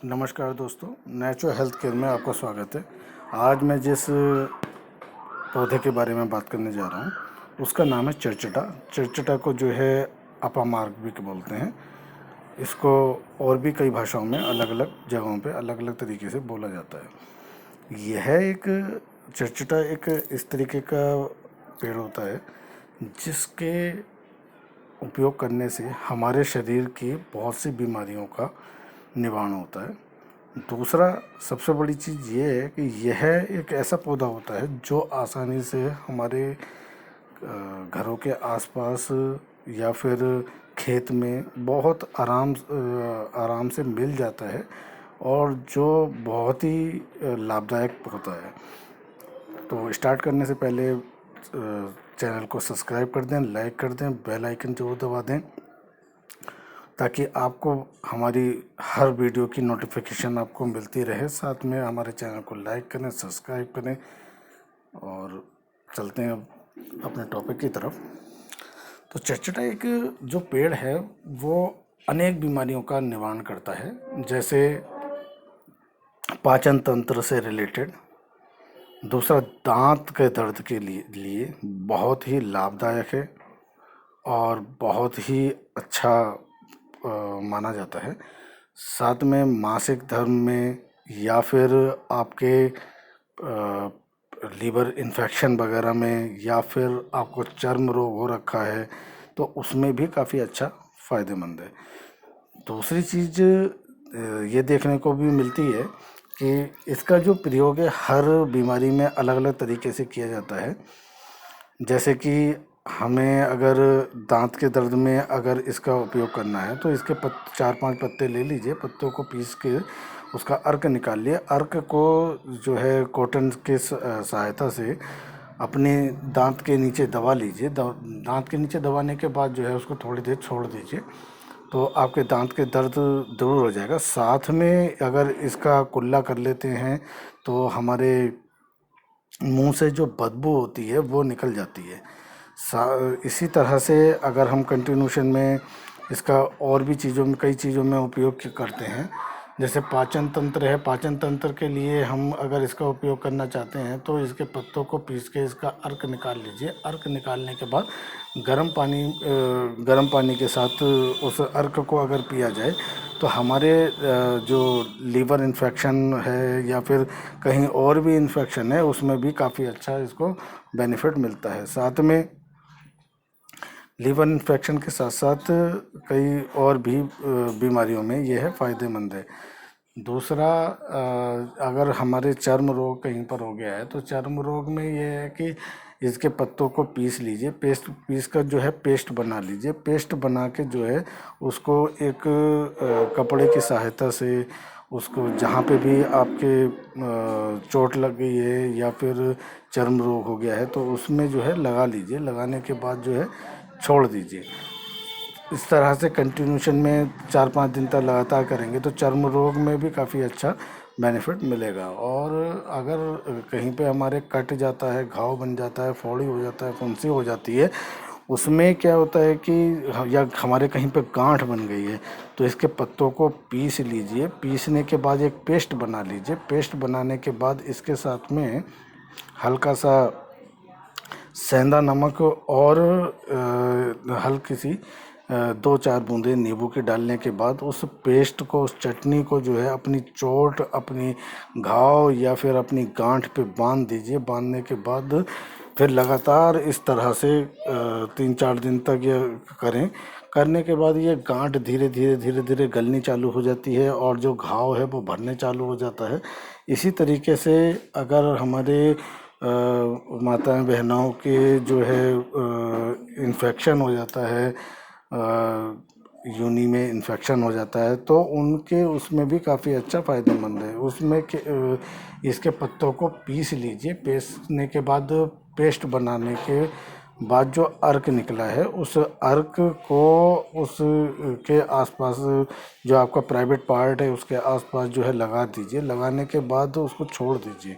नमस्कार दोस्तों, natural health care में आपका स्वागत है। आज मैं जिस पौधे के बारे में बात करने जा रहा हूँ उसका नाम है चिरचिटा। चिरचिटा को जो है अपामार्ग भी बोलते हैं। इसको और भी कई भाषाओं में अलग अलग जगहों पे अलग अलग तरीके से बोला जाता है। यह एक चिरचिटा एक इस तरीके का पेड़ होता है जिसके उपयोग करने से हमारे शरीर की बहुत सी बीमारियों का निवारण होता है। दूसरा सबसे बड़ी चीज़ ये है कि यह एक ऐसा पौधा होता है जो आसानी से हमारे घरों के आसपास या फिर खेत में बहुत आराम से मिल जाता है और जो बहुत ही लाभदायक होता है। तो स्टार्ट करने से पहले चैनल को सब्सक्राइब कर दें, लाइक कर दें, बेल आइकन जरूर दबा दें ताकि आपको हमारी हर वीडियो की नोटिफिकेशन आपको मिलती रहे। साथ में हमारे चैनल को लाइक करें, सब्सक्राइब करें और चलते हैं अपने टॉपिक की तरफ। तो चिरचिटा एक जो पेड़ है वो अनेक बीमारियों का निवारण करता है, जैसे पाचन तंत्र से रिलेटेड। दूसरा दांत के दर्द के लिए बहुत ही लाभदायक है और बहुत ही अच्छा माना जाता है। साथ में मासिक धर्म में या फिर आपके लीवर इन्फेक्शन वगैरह में या फिर आपको चर्म रोग हो रखा है तो उसमें भी काफ़ी अच्छा फ़ायदेमंद है। दूसरी चीज़ ये देखने को भी मिलती है कि इसका जो प्रयोग है हर बीमारी में अलग अलग तरीके से किया जाता है। जैसे कि हमें अगर दांत के दर्द में अगर इसका उपयोग करना है तो इसके 4-5 पत्ते ले लीजिए, पत्तों को पीस के उसका अर्क निकाल लिए। अर्क को जो है कॉटन के सहायता से अपने दांत के नीचे दबा लीजिए। दांत के नीचे दबाने के बाद जो है उसको थोड़ी देर छोड़ दीजिए तो आपके दांत के दर्द दूर हो जाएगा। साथ में अगर इसका कुल्ला कर लेते हैं तो हमारे मुंह से जो बदबू होती है वो निकल जाती है। इसी तरह से अगर हम कंटिन्यूशन में इसका और भी चीज़ों में कई चीज़ों में उपयोग करते हैं, जैसे पाचन तंत्र है। पाचन तंत्र के लिए हम अगर इसका उपयोग करना चाहते हैं तो इसके पत्तों को पीस के इसका अर्क निकाल लीजिए। अर्क निकालने के बाद गर्म पानी के साथ उस अर्क को अगर पिया जाए तो हमारे जो लीवर इन्फेक्शन है या फिर कहीं और भी इन्फेक्शन है उसमें भी काफ़ी अच्छा इसको बेनिफिट मिलता है। साथ में लीवर इन्फेक्शन के साथ साथ कई और भी बीमारियों में यह है फ़ायदेमंद है। दूसरा अगर हमारे चर्म रोग कहीं पर हो गया है तो चर्म रोग में यह है कि इसके पत्तों को पीस लीजिए। पीस कर जो है पेस्ट बना लीजिए। पेस्ट बना के जो है उसको एक कपड़े की सहायता से उसको जहाँ पे भी आपके चोट लग गई है या फिर चर्म रोग हो गया है तो उसमें जो है लगा लीजिए। लगाने के बाद जो है छोड़ दीजिए। इस तरह से कंटिन्यूशन में 4-5 दिन तक लगातार करेंगे तो चर्म रोग में भी काफ़ी अच्छा बेनिफिट मिलेगा। और अगर कहीं पे हमारे कट जाता है, घाव बन जाता है, फोड़ी हो जाता है, फुंसी हो जाती है, उसमें क्या होता है कि या हमारे कहीं पे गांठ बन गई है तो इसके पत्तों को पीस लीजिए। पीसने के बाद एक पेस्ट बना लीजिए। पेस्ट बनाने के बाद इसके साथ में हल्का सा सेंधा नमक और हल्की सी 2-4 बूंदे नींबू के डालने के बाद उस पेस्ट को, उस चटनी को जो है अपनी चोट, अपनी घाव या फिर अपनी गांठ पे बांध दीजिए। बांधने के बाद फिर लगातार इस तरह से 3-4 दिन तक ये करें। करने के बाद ये गांठ धीरे धीरे गलनी चालू हो जाती है और जो घाव है वो भरने चालू हो जाता है। इसी तरीके से अगर हमारे माताएं बहनों के जो है इन्फेक्शन हो जाता है, यूनी में इन्फेक्शन हो जाता है तो उनके उसमें भी काफ़ी अच्छा फ़ायदेमंद है। उसमें इसके पत्तों को पीस लीजिए। पीसने के बाद पेस्ट बनाने के बाद जो अर्क निकला है उस अर्क को उस के आसपास जो आपका प्राइवेट पार्ट है उसके आसपास जो है लगा दीजिए। लगाने के बाद उसको छोड़ दीजिए।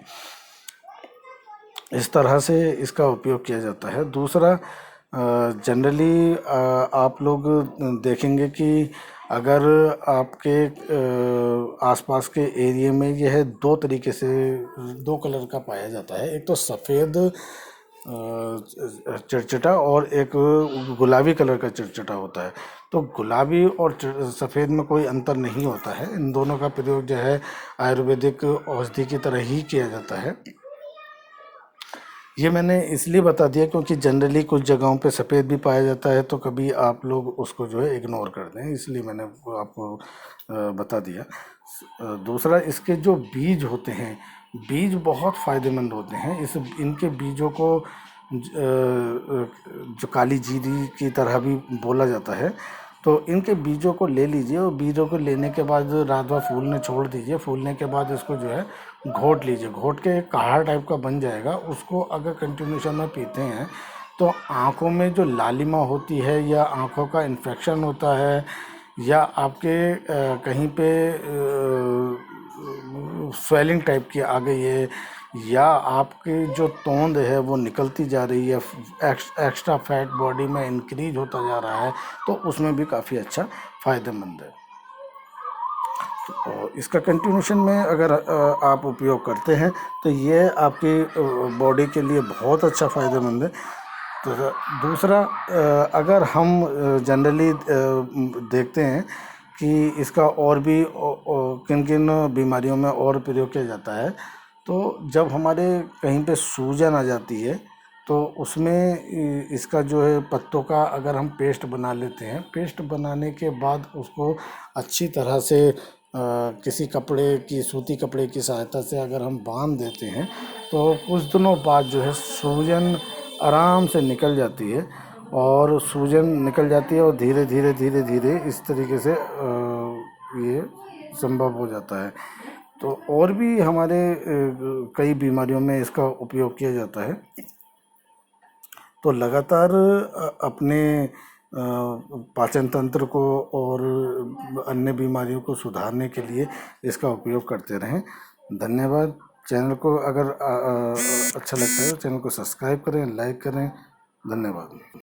इस तरह से इसका उपयोग किया जाता है। दूसरा जनरली आप लोग देखेंगे कि अगर आपके आसपास के एरिया में यह है, दो तरीके से, दो कलर का पाया जाता है। एक तो सफ़ेद चिड़चिटा और एक गुलाबी कलर का चिड़चिटा होता है। तो गुलाबी और सफ़ेद में कोई अंतर नहीं होता है। इन दोनों का प्रयोग जो है आयुर्वेदिक औषधि की तरह ही किया जाता है। ये मैंने इसलिए बता दिया क्योंकि जनरली कुछ जगहों पे सफ़ेद भी पाया जाता है, तो कभी आप लोग उसको जो है इग्नोर कर दें, इसलिए मैंने वो आपको बता दिया। दूसरा, इसके जो बीज होते हैं, बीज बहुत फ़ायदेमंद होते हैं। इनके बीजों को जो काली जीरी की तरह भी बोला जाता है। तो इनके बीजों को ले लीजिए और बीजों को लेने के बाद रात भर फूलने छोड़ दीजिए। फूलने के बाद इसको जो है घोट लीजिए। घोट के एक काढ़ा टाइप का बन जाएगा। उसको अगर कंटिन्यूशन में पीते हैं तो आँखों में जो लालिमा होती है या आँखों का इन्फेक्शन होता है या आपके कहीं पे स्वेलिंग टाइप की आ गई है या आपकी जो तोंद है वो निकलती जा रही है, एक्स्ट्रा फैट बॉडी में इंक्रीज होता जा रहा है, तो उसमें भी काफ़ी अच्छा फ़ायदेमंद है। और इसका कंटिन्यूशन में अगर आप उपयोग करते हैं तो ये आपकी बॉडी के लिए बहुत अच्छा फ़ायदेमंद है। तो दूसरा, अगर हम जनरली देखते हैं कि इसका और भी किन किन बीमारियों में और प्रयोग किया जाता है, तो जब हमारे कहीं पे सूजन आ जाती है तो उसमें इसका जो है पत्तों का अगर हम पेस्ट बना लेते हैं, पेस्ट बनाने के बाद उसको अच्छी तरह से किसी कपड़े की, सूती कपड़े की सहायता से अगर हम बांध देते हैं तो कुछ दिनों बाद जो है सूजन आराम से निकल जाती है। और सूजन निकल जाती है और धीरे धीरे धीरे धीरे इस तरीके से ये संभव हो जाता है। तो और भी हमारे कई बीमारियों में इसका उपयोग किया जाता है। तो लगातार अपने पाचन तंत्र को और अन्य बीमारियों को सुधारने के लिए इसका उपयोग करते रहें। धन्यवाद। चैनल को अगर अच्छा लगता है तो चैनल को सब्सक्राइब करें, लाइक करें। धन्यवाद।